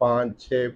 5-6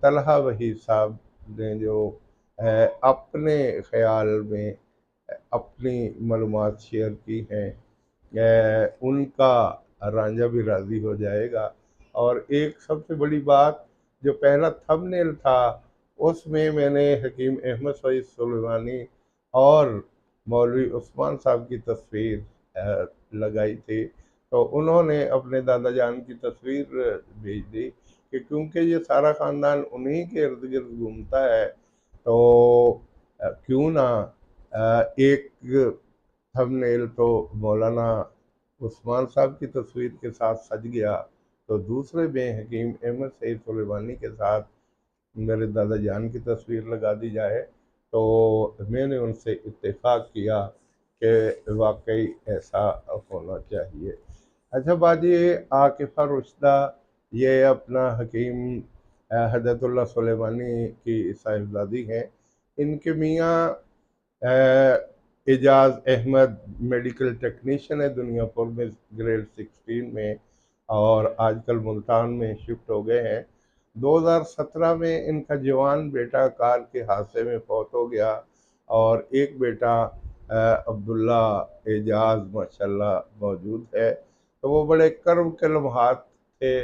طلحہ وحید صاحب نے جو اپنے خیال میں اپنی معلومات شیئر کی ہیں، ان کا رانجھا بھی راضی ہو جائے گا۔ اور ایک سب سے بڑی بات، جو پہلا تھم نیل تھا اس میں نے حکیم احمد سعید سلیمانی اور مولوی عثمان صاحب کی تصویر لگائی تھی، تو انہوں نے اپنے دادا جان کی تصویر بھیج دی کہ کیونکہ یہ سارا خاندان انہی کے ارد گرد گھومتا ہے، تو کیوں نہ ایک تھم نیل تو مولانا عثمان صاحب کی تصویر کے ساتھ سج گیا، تو دوسرے میں حکیم احمد سعید سلیمانی کے ساتھ میرے دادا جان کی تصویر لگا دی جائے۔ تو میں نے ان سے اتفاق کیا کہ واقعی ایسا ہونا چاہیے۔ اچھا باجی، عاکفہ رشدہ یہ اپنا حکیم ہدایت اللہ سلیمانی کی صاحبزادی ہیں۔ ان کے میاں اعجاز احمد میڈیکل ٹیکنیشین ہے دنیا پور میں، گریڈ 16 میں، اور آج کل ملتان میں شفٹ ہو گئے ہیں۔ 2017 میں ان کا جوان بیٹا کار کے حادثے میں فوت ہو گیا، اور ایک بیٹا عبداللہ اعجاز ماشاءاللہ موجود ہے۔ تو وہ بڑے کرم کے لمحات تھے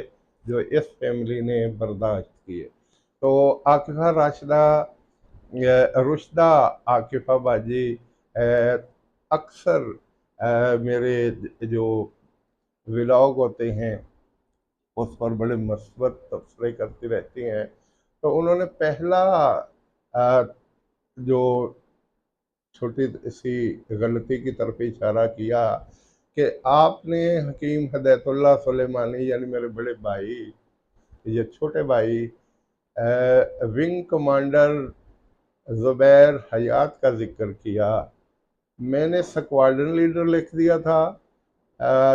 جو اس فیملی نے برداشت کیے۔ تو عاکفہ رشدہ عاکفہ باجی اکثر میرے جو ولاگ ہوتے ہیں اس پر بڑے مثبت تبصرے کرتی رہتی ہیں۔ تو انہوں نے پہلا جو چھوٹی سی غلطی کی طرف اشارہ کیا کہ آپ نے حکیم ہدایت اللہ سلیمانی یعنی میرے بڑے بھائی، یہ چھوٹے بھائی ونگ کمانڈر زبیر حیات کا ذکر کیا۔ میں نے سکواڈرن لیڈر لکھ دیا تھا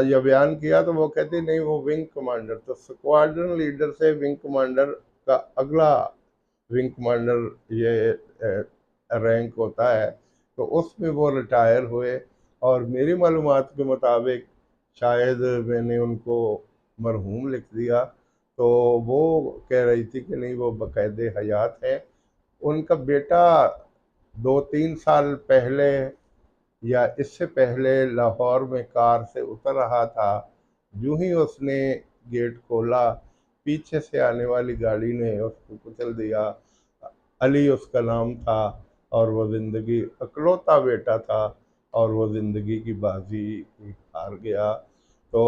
یا بیان کیا، تو وہ کہتے نہیں وہ ونگ کمانڈر، تو سکواڈرن لیڈر سے ونگ کمانڈر کا اگلا ونگ کمانڈر یہ رینک ہوتا ہے، تو اس میں وہ ریٹائر ہوئے، اور میری معلومات کے مطابق شاید میں نے ان کو مرحوم لکھ دیا، تو وہ کہہ رہی تھی کہ نہیں وہ باقاعدہ حیات ہیں۔ ان کا بیٹا 2-3 سال پہلے یا اس سے پہلے لاہور میں کار سے اتر رہا تھا، جو ہی اس نے گیٹ کھولا پیچھے سے آنے والی گاڑی نے اس کو کچل دیا۔ علی اس کا نام تھا، اور وہ زندگی اکلوتا بیٹا تھا، اور وہ زندگی کی بازی ہار گیا۔ تو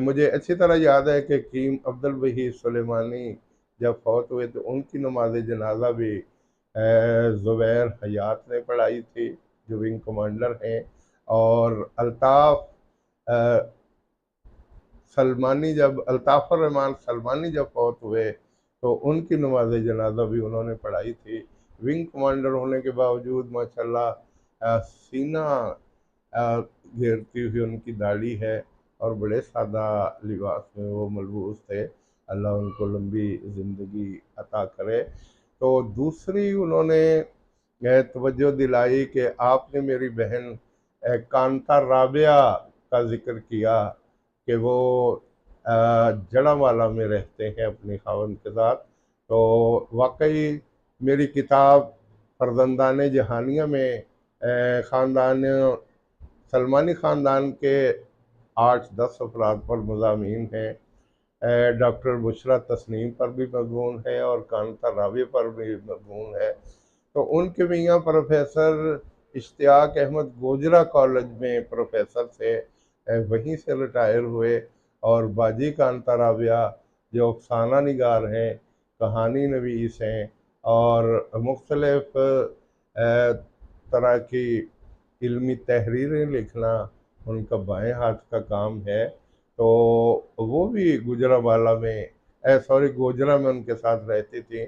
مجھے اچھی طرح یاد ہے کہ حکیم عبدالوحید سلیمانی جب فوت ہوئے تو ان کی نماز جنازہ بھی زبیر حیات نے پڑھائی تھی جو ونگ کمانڈر ہیں، اور الطاف الرحمان سلمانی جب فوت ہوئے تو ان کی نماز جنازہ بھی انہوں نے پڑھائی تھی۔ ونگ کمانڈر ہونے کے باوجود ماشاءاللہ سینہ گھیرتی ہوئی ان کی داڑھی ہے، اور بڑے سادہ لباس میں وہ ملبوس تھے۔ اللہ ان کو لمبی زندگی عطا کرے۔ تو دوسری انہوں نے توجہ دلائی کہ آپ نے میری بہن کانتا رابعہ کا ذکر کیا کہ وہ جڑا والا میں رہتے ہیں اپنی خاوند کے ساتھ۔ تو واقعی میری کتاب فرزندان جہانیہ میں سلمانی خاندان کے 8-10 افراد پر مضامین ہیں۔ ڈاکٹر بشریٰ تسنیم پر بھی مضمون ہے، اور کانتا رابعہ پر بھی مضمون ہے۔ تو ان کے میاں پروفیسر اشتیاق احمد گوجرا کالج میں پروفیسر تھے، وہیں سے ریٹائر ہوئے، اور باجی کانتا رابعہ جو افسانہ نگار ہیں، کہانی نویس ہیں، اور مختلف طرح کی علمی تحریریں لکھنا ان کا بائیں ہاتھ کا کام ہے۔ تو وہ بھی گوجرا میں ان کے ساتھ رہتی تھیں۔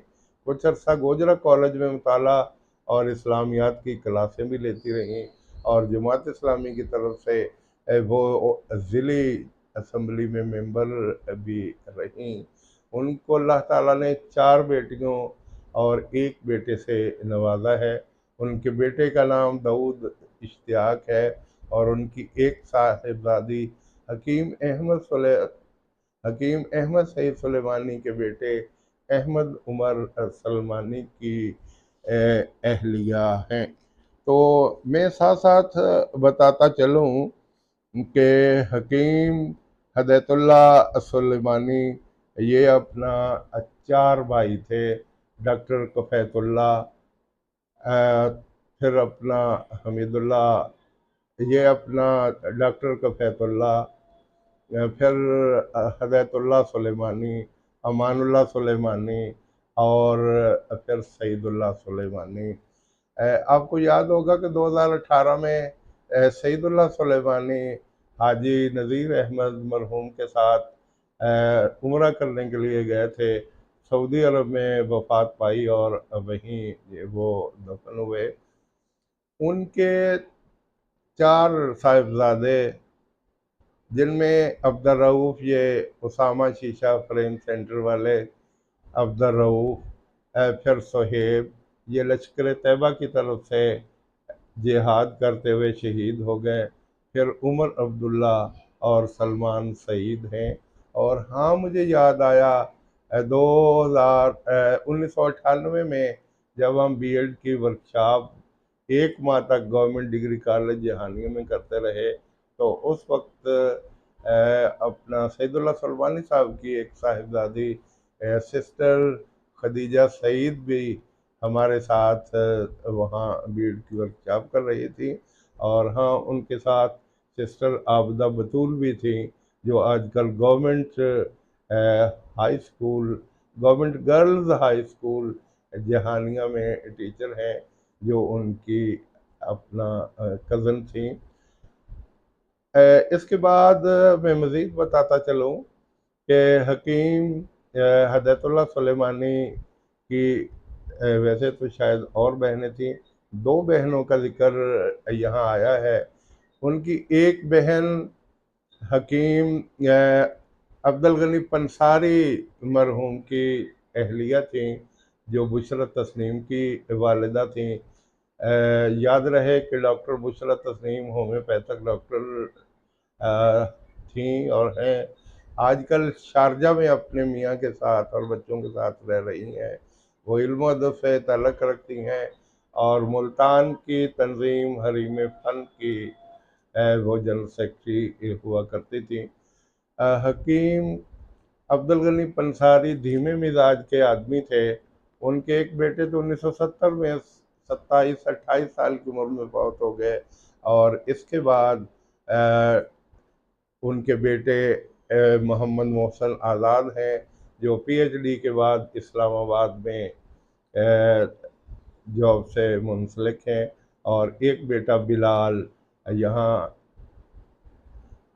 کچھ عرصہ گوجرا کالج میں مطالعہ اور اسلامیات کی کلاسیں بھی لیتی رہیں، اور جماعت اسلامی کی طرف سے وہ ضلعی اسمبلی میں ممبر بھی رہیں۔ ان کو اللہ تعالیٰ نے 4 بیٹیوں اور 1 بیٹے سے نوازا ہے۔ ان کے بیٹے کا نام داؤد اشتیاق ہے، اور ان کی 1 صاحبزادی حکیم احمد سعید سلیمانی کے بیٹے احمد عمر سلمانی کی اہلیہ ہیں۔ تو میں ساتھ ساتھ بتاتا چلوں کہ حکیم ہدایت اللہ سلیمانی یہ اپنا 4 بھائی تھے، ڈاکٹر کفیت اللہ، پھر اپنا حمید اللہ، یہ اپنا ڈاکٹر کفیت اللہ، پھر ہدایت اللہ سلیمانی، امان اللہ سلیمانی، اور پھر سعید اللہ سلیمانی۔ آپ کو یاد ہوگا کہ 2018 میں سعید اللہ سلیمانی حاجی نذیر احمد مرحوم کے ساتھ عمرہ کرنے کے لیے گئے تھے، سعودی عرب میں وفات پائی اور وہیں وہ دفن ہوئے۔ ان کے 4 صاحبزادے، جن میں عبدالرؤف، یہ اسامہ شیشہ فریم سینٹر والے عبدالرؤف، پھر صہیب، یہ لشکر طیبہ کی طرف سے جہاد کرتے ہوئے شہید ہو گئے، پھر عمر عبداللہ اور سلمان سعید ہیں۔ اور ہاں مجھے یاد آیا 1998 میں جب ہم بی ایڈ کی ورکشاپ 1 ماہ تک گورنمنٹ ڈگری کالج جہانگیر میں کرتے رہے، تو اس وقت اپنا سعید اللہ سلمانی صاحب کی ایک صاحبزادی سسٹر خدیجہ سعید بھی ہمارے ساتھ وہاں بی ایڈ کی ورکشاپ کر رہی تھی، اور ہاں ان کے ساتھ سسٹر عابدہ بطول بھی تھیں، جو آج کل government high school, government girls high school Jahanian میں ٹیچر ہیں، جو ان کی اپنا کزن تھیں۔ اس کے بعد میں مزید بتاتا چلوں کہ حکیم ہدایت اللہ سلیمانی کی ویسے تو شاید اور بہنیں تھیں، 2 بہنوں کا ذکر یہاں آیا ہے۔ ان کی ایک بہن حکیم عبدالغنی پنصاری مرحوم کی اہلیہ تھیں، جو بشرت تسنیم کی والدہ تھیں۔ یاد رہے کہ ڈاکٹر بشرت تسنیم ہومیوپیتھک ڈاکٹر تھیں اور ہیں، آج کل شارجہ میں اپنے میاں کے ساتھ اور بچوں کے ساتھ رہ رہی ہیں۔ وہ علم و ادب سے تعلق رکھتی ہیں، اور ملتان کی تنظیم حریم فن کی وہ جنرل سیکرٹری ہوا کرتی تھیں۔ حکیم عبدالغنی پنصاری دھیمے مزاج کے آدمی تھے۔ ان کے ایک بیٹے تو 1970 میں 27-28 سال کی عمر میں فوت ہو گئے، اور اس کے بعد ان کے بیٹے محمد محسن آزاد ہیں، جو پی ایچ ڈی کے بعد اسلام آباد میں جاب سے منسلک ہیں، اور ایک بیٹا بلال یہاں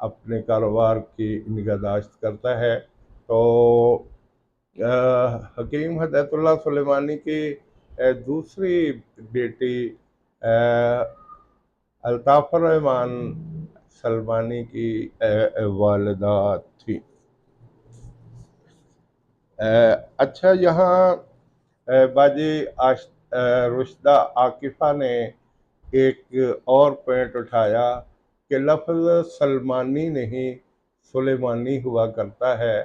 اپنے کاروبار کی نگہداشت کرتا ہے۔ تو حکیم ہدایت اللہ سلیمانی کی دوسری بیٹی الطاف الرحمان سلمانی کی والدہ تھی۔ اچھا، یہاں باجی رشدہ عاکفہ نے ایک اور پوائنٹ اٹھایا کہ لفظ سلمانی نہیں سلیمانی ہوا کرتا ہے۔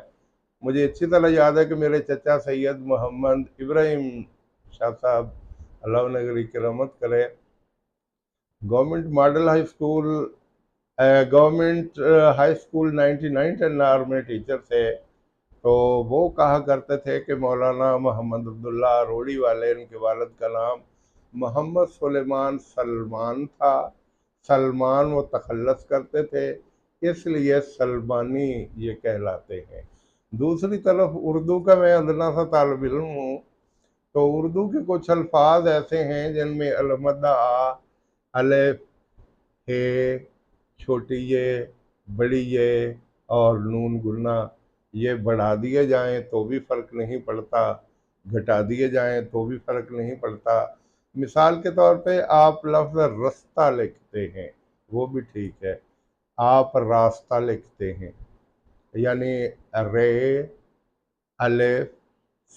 مجھے اچھی طرح یاد ہے کہ میرے چچا سید محمد ابراہیم شاہ صاحب اللہ نگری کی رحمت کرے، government model high school, government high school 99 ٹنار میں ٹیچر تھے۔ تو وہ کہا کرتے تھے کہ مولانا محمد عبداللہ روڑی والے، ان کے والد کا نام محمد سلیمان سلمان تھا، سلمان وہ تخلص کرتے تھے، اس لیے سلمانی یہ کہلاتے ہیں۔ دوسری طرف اردو کا میں ادنا سا طالب علم ہوں، تو اردو کے کچھ الفاظ ایسے ہیں جن میں المدہ آ، الف، ہے، چھوٹی یہ، بڑی یہ اور نون گنا، یہ بڑھا دیے جائیں تو بھی فرق نہیں پڑتا، گھٹا دیے جائیں تو بھی فرق نہیں پڑتا۔ مثال کے طور پہ آپ لفظ رستہ لکھتے ہیں، وہ بھی ٹھیک ہے، آپ راستہ لکھتے ہیں، یعنی رے، الف،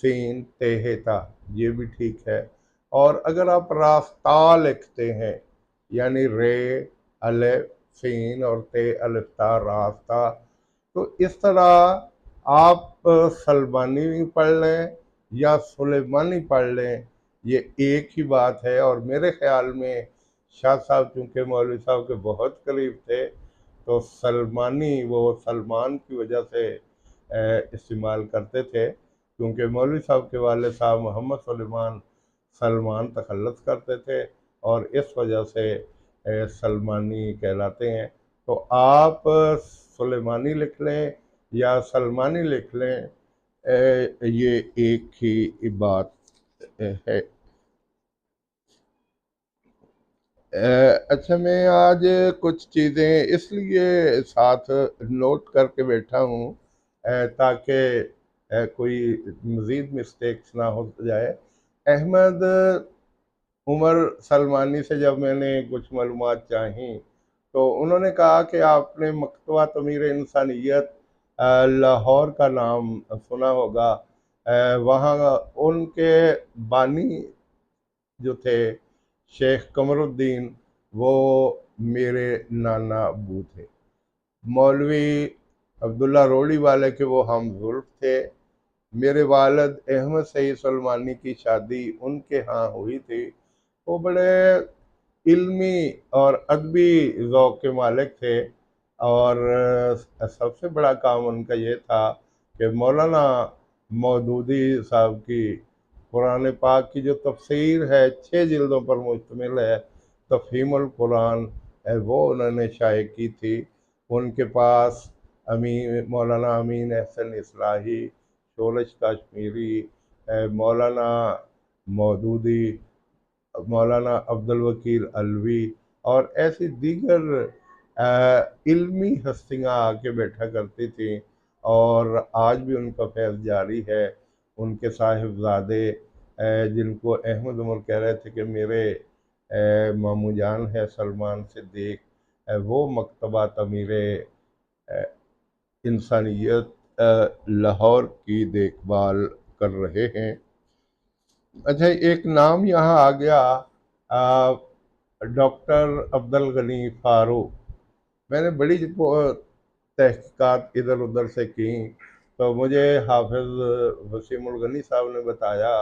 سین، تے، تا، یہ بھی ٹھیک ہے۔ اور اگر آپ راستہ لکھتے ہیں، یعنی رے، الف، سین اور تے، الف، تا، راستہ، تو اس طرح آپ سلمانی بھی پڑھ لیں یا سلیمانی پڑھ لیں، یہ ایک ہی بات ہے۔ اور میرے خیال میں شاہ صاحب چونکہ مولوی صاحب کے بہت قریب تھے، تو سلمانی وہ سلمان کی وجہ سے استعمال کرتے تھے، کیونکہ مولوی صاحب کے والد صاحب محمد سلیمان سلمان تخلص کرتے تھے، اور اس وجہ سے سلمانی کہلاتے ہیں۔ تو آپ سلیمانی لکھ لیں یا سلمانی لکھ لیں، یہ ایک ہی بات ہے۔ اچھا، میں آج کچھ چیزیں اس لیے ساتھ نوٹ کر کے بیٹھا ہوں تاکہ کوئی مزید مسٹیکس نہ ہو جائے۔ احمد عمر سلمانی سے جب میں نے کچھ معلومات چاہیں تو انہوں نے کہا کہ آپ نے مکتبہ امیر انسانیت لاہور کا نام سنا ہوگا، وہاں ان کے بانی جو تھے شیخ قمر الدین، وہ میرے نانا ابو تھے۔ مولوی عبداللہ روڑی والے کے وہ ہم زلف تھے۔ میرے والد احمد سعید سلمانی کی شادی ان کے ہاں ہوئی تھی۔ وہ بڑے علمی اور ادبی ذوق کے مالک تھے، اور سب سے بڑا کام ان کا یہ تھا کہ مولانا مودودی صاحب کی قرآن پاک کی جو تفسیر ہے 6 جلدوں پر مشتمل ہے، تفہیم القرآن، وہ انہوں نے شائع کی تھی۔ ان کے پاس مولانا امین احسن اصلاحی، شورش کاشمیری، مولانا مودودی، مولانا عبدالوکیل علوی اور ایسی دیگر علمی ہستیاں آ کے بیٹھا کرتی تھیں، اور آج بھی ان کا فیض جاری ہے۔ ان کے صاحبزادے جن کو احمد عمر کہہ رہے تھے کہ میرے ماموں جان ہے سلمان صدیق، وہ مکتبہ امیر انسانیت لاہور کی دیکھ بھال کر رہے ہیں۔ اچھا، ایک نام یہاں آ گیا، ڈاکٹر عبدالغنی فاروق۔ میں نے بڑی تحقیقات ادھر ادھر سے کی، تو مجھے حافظ وسیم الغنی صاحب نے بتایا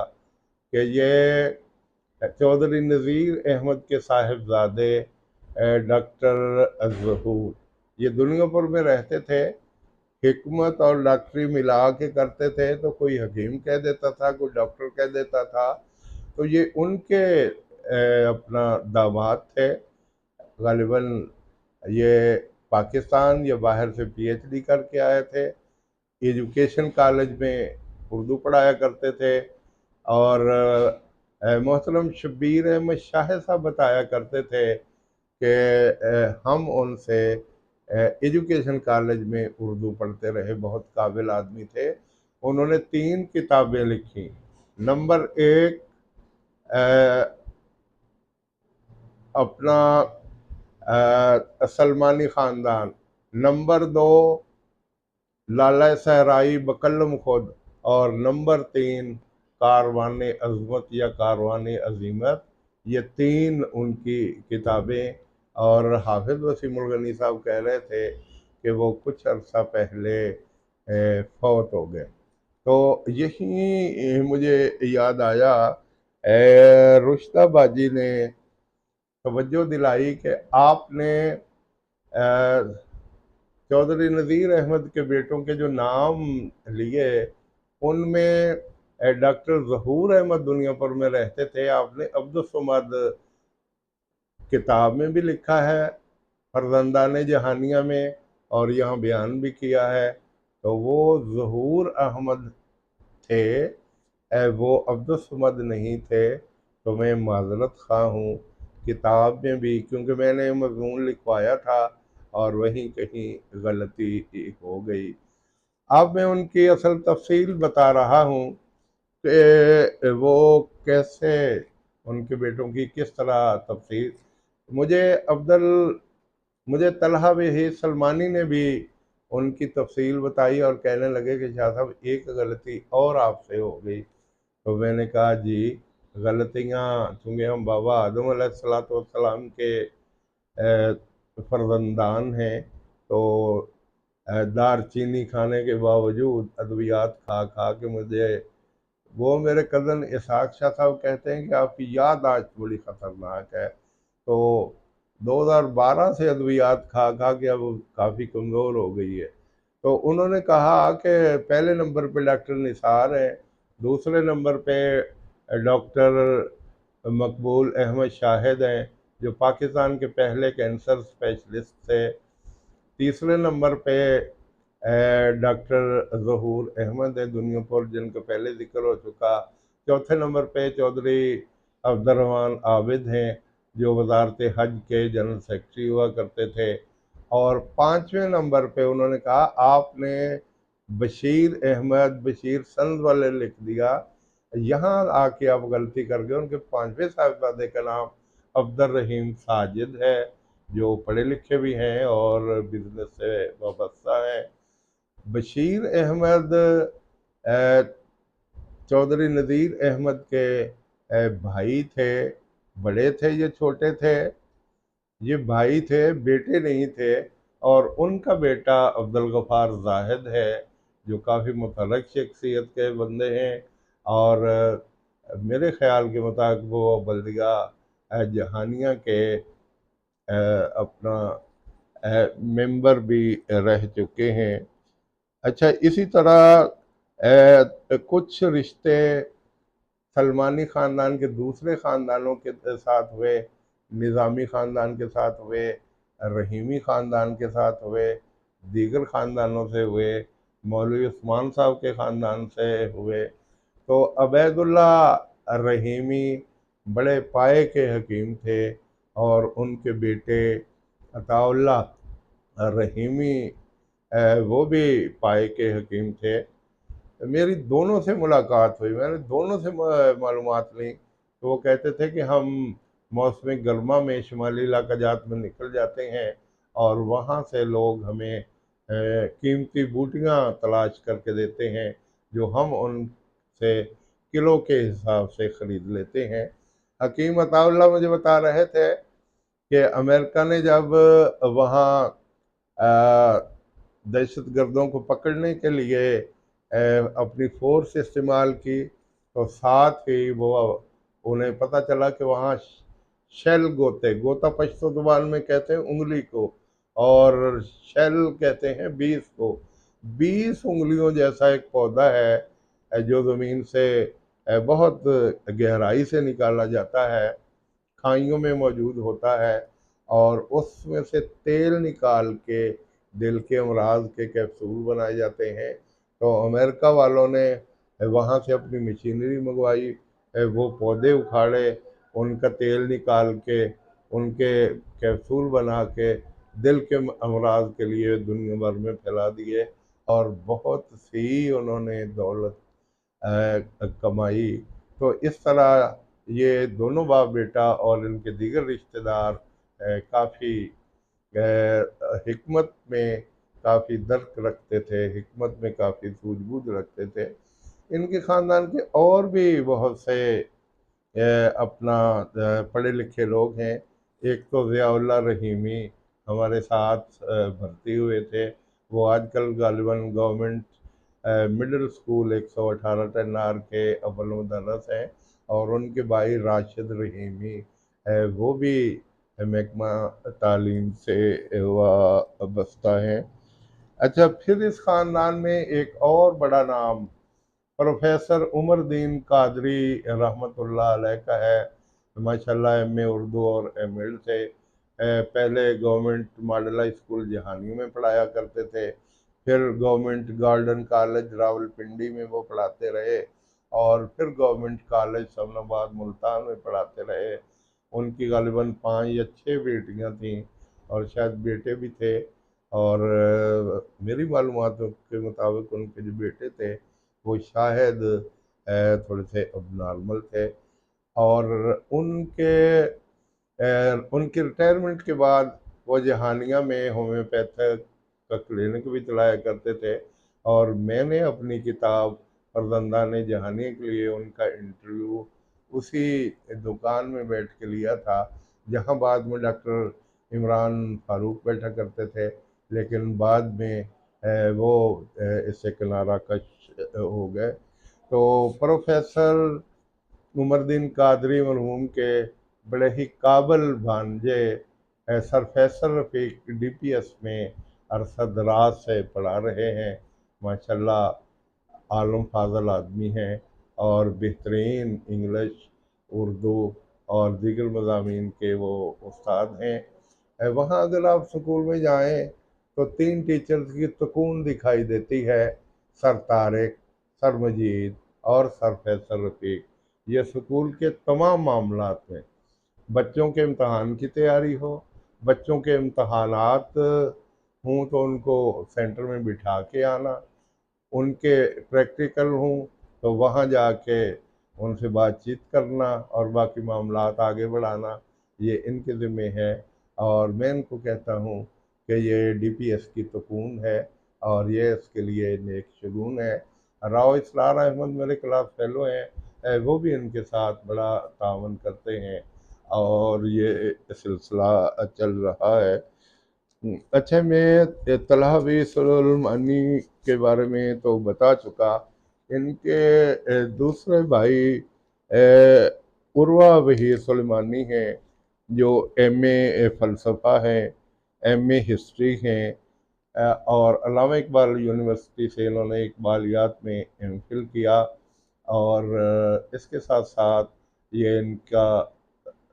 کہ یہ چودھری نذیر احمد کے صاحبزادے ڈاکٹر ظہور، یہ دنیا بھر میں رہتے تھے، حکمت اور ڈاکٹری ملا کے کرتے تھے، تو کوئی حکیم کہہ دیتا تھا، کوئی ڈاکٹر کہہ دیتا تھا۔ تو یہ ان کے اپنا داماد تھے، غالباً یہ پاکستان یا باہر سے پی ایچ ڈی کر کے آئے تھے، ایجوکیشن کالج میں اردو پڑھایا کرتے تھے، اور محترم شبیر احمد شاہ صاحب بتایا کرتے تھے کہ ہم ان سے ایجوکیشن کالج میں اردو پڑھتے رہے، بہت قابل آدمی تھے۔ انہوں نے 3 کتابیں لکھی۔ نمبر 1 اپنا سلمانی خاندان، نمبر 2 لالہ صحرائی بکلم خود، اور نمبر 3 کاروان عظمت یا کاروان عظیمت۔ یہ 3 ان کی کتابیں، اور حافظ وسیم الغنی صاحب کہہ رہے تھے کہ وہ کچھ عرصہ پہلے فوت ہو گئے۔ تو یہی مجھے یاد آیا، رشتہ باجی نے توجہ دلائی کہ آپ نے چودھری نذیر احمد کے بیٹوں کے جو نام لیے، ان میں ڈاکٹر ظہور احمد دنیا پر میں رہتے تھے۔ آپ نے عبدالصمد کتاب میں بھی لکھا ہے، فرزندان جہانیہ میں، اور یہاں بیان بھی کیا ہے، تو وہ ظہور احمد تھے، وہ عبدالصمد نہیں تھے۔ تو میں معذرت خواہ ہوں، کتاب میں بھی کیونکہ میں نے مضمون لکھوایا تھا اور وہیں کہیں غلطی ہو گئی۔ اب میں ان کی اصل تفصیل بتا رہا ہوں کہ وہ کیسے، ان کے بیٹوں کی کس طرح تفصیل۔ مجھے طلحہ بہی سلمانی نے بھی ان کی تفصیل بتائی، اور کہنے لگے کہ شاہ صاحب ایک غلطی اور آپ سے ہو گئی۔ تو میں نے کہا جی، غلطیاں چونکہ ہم بابا آدم علیہ السلام کے فرزندان ہیں، تو دار چینی کھانے کے باوجود ادویات کھا کھا کے مجھے وہ میرے کزن اسحاق شاہ صاحب کہتے ہیں کہ آپ کی یادداشت بڑی خطرناک ہے. تو 2012 سے ادویات کھا کھا کے اب کافی کمزور ہو گئی ہے. تو انہوں نے کہا کہ پہلے نمبر پہ ڈاکٹر نثار ہیں، دوسرے نمبر پہ ڈاکٹر مقبول احمد شاہد ہیں جو پاکستان کے پہلے کینسر اسپیشلسٹ تھے، تیسرے نمبر پہ ڈاکٹر ظہور احمد ہے دنیا پور جن کا پہلے ذکر ہو چکا، چوتھے نمبر پہ چودھری عبد الرحمن عابد ہیں جو وزارت حج کے جنرل سیکرٹری ہوا کرتے تھے، اور پانچویں نمبر پہ انہوں نے کہا آپ نے بشیر احمد بشیر سند والے لکھ دیا، یہاں آ کے آپ غلطی کر گئے. ان کے پانچویں صاحبزادے کا نام عبد الرحیم ساجد ہے جو پڑھے لکھے بھی ہیں اور بزنس سے وابستہ ہیں. بشیر احمد چودھری نذیر احمد کے بھائی تھے، بڑے تھے یہ چھوٹے تھے، یہ بھائی تھے بیٹے نہیں تھے. اور ان کا بیٹا عبدالغفار زاہد ہے جو کافی متحرک شخصیت کے بندے ہیں، اور میرے خیال کے مطابق وہ بلدیہ جہانیہ کے اپنا ممبر بھی رہ چکے ہیں. اچھا، اسی طرح کچھ رشتے سلمانی خاندان کے دوسرے خاندانوں کے ساتھ ہوئے، نظامی خاندان کے ساتھ ہوئے، رحیمی خاندان کے ساتھ ہوئے، دیگر خاندانوں سے ہوئے، مولوی عثمان صاحب کے خاندان سے ہوئے. تو عبید اللہ رحیمی بڑے پائے کے حکیم تھے، اور ان کے بیٹے عطا اللہ رحیمی وہ بھی پائے کے حکیم تھے. میری دونوں سے ملاقات ہوئی، میں نے دونوں سے معلومات لیں، تو وہ کہتے تھے کہ ہم موسم گرما میں شمالی علاقہ جات میں نکل جاتے ہیں اور وہاں سے لوگ ہمیں قیمتی بوٹیاں تلاش کر کے دیتے ہیں جو ہم ان سے کلو کے حساب سے خرید لیتے ہیں. حکیم عطا اللہ مجھے بتا رہے تھے کہ امریکہ نے جب وہاں دہشت گردوں کو پکڑنے کے لیے اپنی فورس استعمال کی، تو ساتھ ہی وہ انہیں پتہ چلا کہ وہاں شیل گوتا پشتو زبان میں کہتے ہیں انگلی کو، اور شیل کہتے ہیں 20 کو. 20 انگلیوں جیسا ایک پودا ہے جو زمین سے بہت گہرائی سے نکالا جاتا ہے، کھائیوں میں موجود ہوتا ہے، اور اس میں سے تیل نکال کے دل کے امراض کے کیپسول بنائے جاتے ہیں. تو امریکہ والوں نے وہاں سے اپنی مشینری منگوائی، وہ پودے اکھاڑے، ان کا تیل نکال کے ان کے کیپسول بنا کے دل کے امراض کے لیے دنیا بھر میں پھیلا دیے، اور بہت سی انہوں نے دولت کمائی. تو اس طرح یہ دونوں باپ بیٹا اور ان کے دیگر رشتہ دار کافی حکمت میں کافی درک رکھتے تھے، حکمت میں کافی سوجھ بوجھ رکھتے تھے. ان کے خاندان کے اور بھی بہت سے اپنا پڑھے لکھے لوگ ہیں. ایک تو ضیاء اللہ رحیمی ہمارے ساتھ بھرتی ہوئے تھے، وہ آج کل غالباً گورنمنٹ مڈل اسکول 118 ٹنار کے اول مدرس ہیں، اور ان کے بھائی راشد رحیمی وہ بھی محکمہ تعلیم سے وابستہ ہیں. اچھا، پھر اس خاندان میں ایک اور بڑا نام پروفیسر عمر الدین قادری رحمۃ اللہ علیہ کا ہے. ماشاءاللہ ایم اے اردو اور ایم ایڈ سے پہلے گورنمنٹ ماڈل ہائی اسکول جہانیوں میں پڑھایا کرتے تھے، پھر government Gordon college Rawal Pindi میں وہ پڑھاتے رہے، اور پھر گورنمنٹ کالج سمن آباد ملتان میں پڑھاتے رہے. ان کی غالباً 5 یا 6 بیٹیاں تھیں اور شاید بیٹے بھی تھے، اور میری معلومات کے مطابق ان کے جو بیٹے تھے وہ شاید تھوڑے سے اب نارمل تھے. اور ان کے ریٹائرمنٹ کے بعد وہ جہانیہ میں ہومیوپیتھک کا کلینک بھی چلایا کرتے تھے، اور میں نے اپنی کتاب فرزندان جہانیہ کے لیے ان کا انٹرویو اسی دکان میں بیٹھ کے لیا تھا جہاں بعد میں ڈاکٹر عمران فاروق بیٹھا کرتے تھے، لیکن بعد میں وہ اس سے کنارہ کش ہو گئے. تو پروفیسر عمردین قادری مرحوم کے بڑے ہی قابل بھانجے سر فیصل رفیق ڈی پی ایس میں ارشد راز سے پڑھا رہے ہیں. ماشاءاللہ عالم فاضل آدمی ہیں اور بہترین انگلش، اردو اور دیگر مضامین کے وہ استاد ہیں. وہاں اگر آپ اسکول میں جائیں تو 3 ٹیچرز کی تکون دکھائی دیتی ہے: سر طارق، سر مجید اور سر فیصل رفیق. یہ اسکول کے تمام معاملات میں بچوں کے امتحان کی تیاری ہو، بچوں کے امتحانات ہوں تو ان کو سینٹر میں بٹھا کے آنا، ان کے پریکٹیکل ہوں تو وہاں جا کے ان سے بات چیت کرنا اور باقی معاملات آگے بڑھانا، یہ ان کے ذمہ ہے. اور میں ان کو کہتا ہوں کہ یہ ڈی پی ایس کی سکون ہے اور یہ اس کے لیے نیک شگون ہے. راؤ اسرار احمد میرے کلاس فیلو ہیں، وہ بھی ان کے ساتھ بڑا تعاون کرتے ہیں اور یہ سلسلہ چل رہا ہے. اچھا، میں طلحہ بی سلیمانی کے بارے میں تو بتا چکا. ان کے دوسرے بھائی عروہ بہیر سلیمانی ہیں جو ایم اے فلسفہ ہیں، ایم اے ہسٹری ہیں، اور علامہ اقبال یونیورسٹی سے انہوں نے اقبالیات میں ایم فل کیا. اور اس کے ساتھ ساتھ یہ ان کا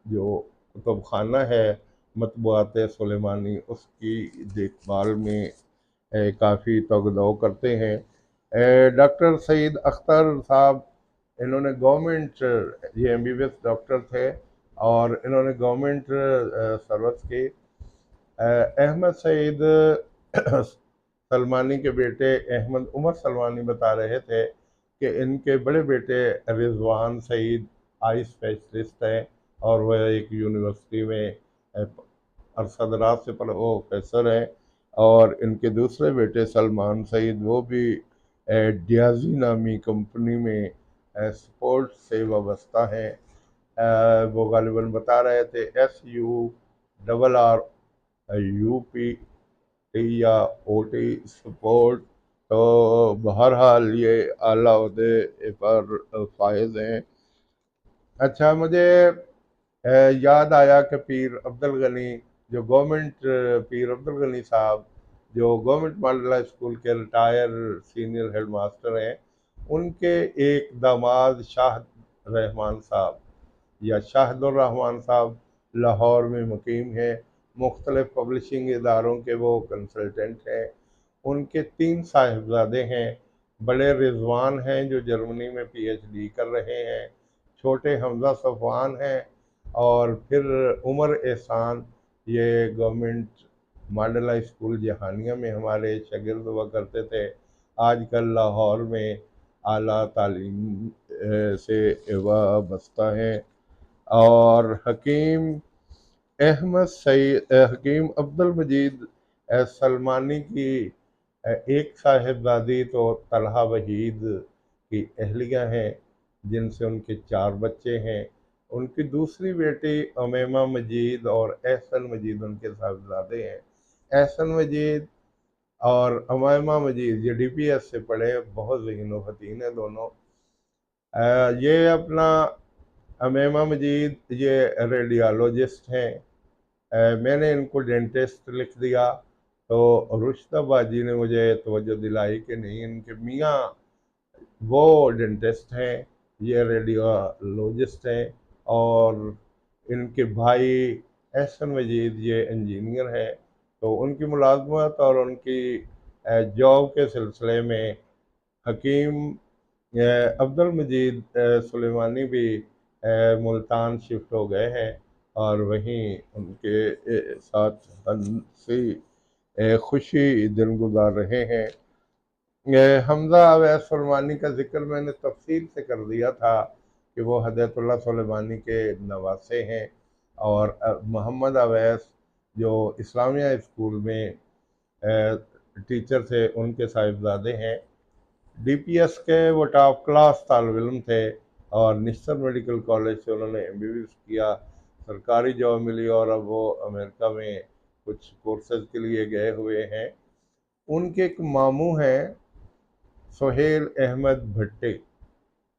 جو کتب خانہ ہے مطبوعات سلیمانی، اس کی دیکھ بھال میں کافی توغدو کرتے ہیں. ڈاکٹر سعید اختر صاحب، انہوں نے گورنمنٹ، یہ M B B S doctor تھے اور انہوں نے گورنمنٹ سروس کی. احمد سعید سلمانی کے بیٹے احمد عمر سلمانی بتا رہے تھے کہ ان کے بڑے بیٹے رضوان سعید آئی اسپیشلسٹ ہیں اور وہ ایک یونیورسٹی میں ارشد راز سے وہ پروفیسر ہیں. اور ان کے دوسرے بیٹے سلمان سعید، وہ بھی ڈیازی نامی کمپنی میں سپورٹ سے وابستہ ہیں. وہ غالباً بتا رہے تھے SURRUP یا OT سپورٹ. تو بہرحال یہ اعلیٰ عہدے پر فائز ہیں. اچھا، مجھے یاد آیا کہ پیر عبدالغنی جو گورنمنٹ، پیر عبدالغنی صاحب جو گورنمنٹ ماڈل ہائی اسکول کے ریٹائر سینئر ہیڈ ماسٹر ہیں، ان کے ایک داماد شاہد رحمان صاحب یا شاہد الرحمان صاحب لاہور میں مقیم ہیں. مختلف پبلشنگ اداروں کے وہ کنسلٹنٹ ہیں. ان کے 3 صاحبزادے ہیں. بڑے رضوان ہیں جو جرمنی میں پی ایچ ڈی کر رہے ہیں، چھوٹے حمزہ صفوان ہیں، اور پھر عمر احسان یہ government model high school Jahanian میں ہمارے شاگرد ہوا کرتے تھے، آج کل لاہور میں اعلیٰ تعلیم سے وابستہ ہیں. اور حکیم عبد المجید سلمانی کی ایک صاحبزادی تو طلحہ وحید کی اہلیہ ہیں جن سے ان کے 4 بچے ہیں. ان کی دوسری بیٹی امیمہ مجید اور احسن مجید ان کے صاحبزادے ہیں. احسن مجید اور امیمہ مجید یہ ڈی پی ایس سے پڑھے، بہت ذہین و فطین ہیں دونوں. یہ اپنا امیمہ مجید یہ ریڈیالوجسٹ ہیں. میں نے ان کو ڈینٹسٹ لکھ دیا تو رشتہ باجی نے مجھے توجہ دلائی کہ نہیں، ان کے میاں وہ ڈینٹسٹ ہیں، یہ ریڈیالوجسٹ ہیں، اور ان کے بھائی احسن مجید یہ انجینئر ہیں. تو ان کی ملازمت اور ان کی جاب کے سلسلے میں حکیم عبد المجید سلیمانی بھی ملتان شفٹ ہو گئے ہیں اور وہیں ان کے ساتھ ہنسی خوشی دن گزار رہے ہیں. حمزہ اویس سلیمانی کا ذکر میں نے تفصیل سے کر دیا تھا کہ وہ ہدایت اللہ سلیمانی کے نواسے ہیں، اور محمد اویس جو اسلامیہ اسکول میں ٹیچر تھے ان کے صاحبزادے ہیں. ڈی پی ایس کے وہ ٹاپ کلاس طالب علم تھے اور نشتر میڈیکل کالج سے انہوں نے ایم بی بی ایس کیا، سرکاری جاب ملی اور اب وہ امریکہ میں کچھ کورسز کے لیے گئے ہوئے ہیں. ان کے ایک ماموں ہیں سہیل احمد بھٹی،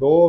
2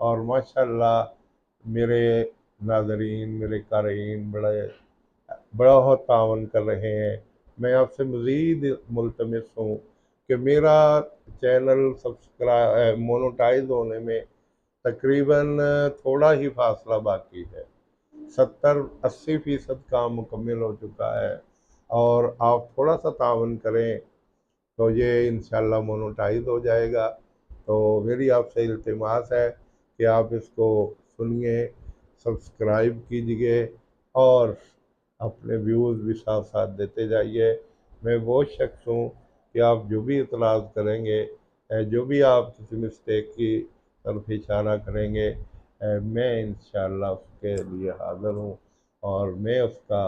اور ماشاءاللہ میرے ناظرین، میرے قارئین بہت تعاون کر رہے ہیں۔ میں آپ سے مزید ملتمس ہوں کہ میرا چینل مونوٹائز ہونے میں تقریباً تھوڑا ہی فاصلہ باقی ہے، 70-80% کام مکمل ہو چکا ہے، اور آپ تھوڑا سا تعاون کریں تو یہ انشاءاللہ مونوٹائز ہو جائے گا۔ تو میری آپ سے التماس ہے کہ آپ اس کو سنیے، سبسکرائب کیجئے اور اپنے ویوز بھی ساتھ ساتھ دیتے جائیے۔ میں وہ شخص ہوں کہ آپ جو بھی اطلاعات کریں گے، جو بھی آپ کسی مسٹیک کی طرف اشارہ کریں گے، میں انشاءاللہ اس کے لیے حاضر ہوں، اور میں اس کا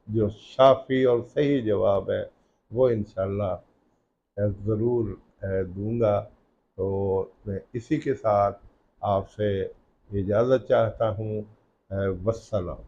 جو شافی اور صحیح جواب ہے وہ انشاءاللہ ضرور دوں گا۔ تو میں اسی کے ساتھ آپ سے اجازت چاہتا ہوں۔ والسلام۔